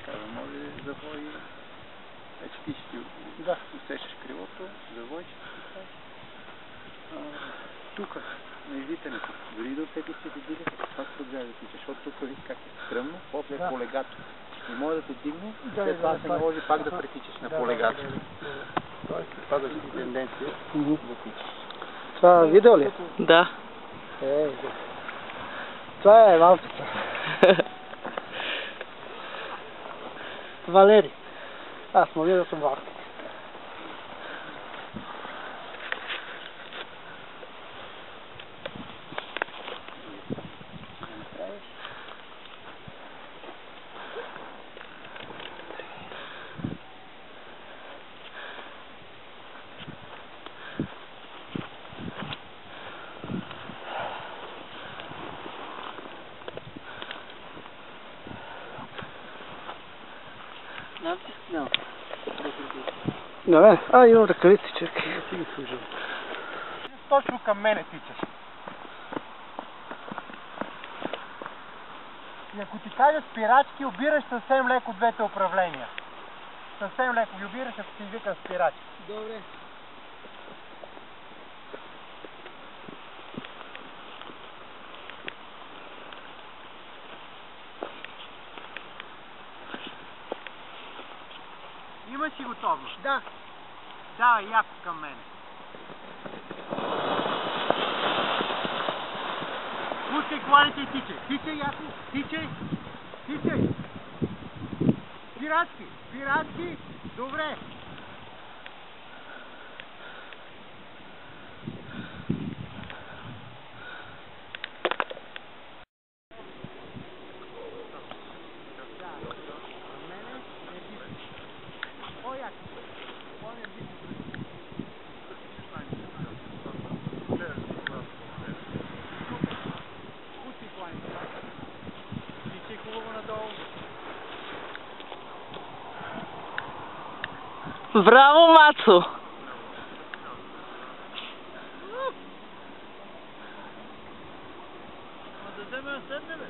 казвам, може завой, вече ти ще усещаш крилото, завой, че ти кажеш. Тук, на извитането, дори да усетиш, че ти дига, пак продължаваш да тичаш, защото тук виж как е стръмно, после е по легато. Не може да те дигне, след това се наложи пак да претичаш на по-легато. Тоест, пазаш си тенденция да тичаш. Това видео ли? Да. Това е лампица. Валери. Аз му видя да съм лампица. No. Да, имам ръкавици, чакай. Да си ги служил. Точно към мене тичаш. И ако ти кажа спирачки, обираш съвсем леко двете управления. Съвсем леко ги обираш, ако ти вика спирачки. Добре. Имаш си готовност? Да. Давай яко към мене. Пускай коланите и тичай. Тичай яко. Тичай. Тичай. Спирачки. Спирачки. Добре. Браво, Мацо! Да вземе да седне, бе.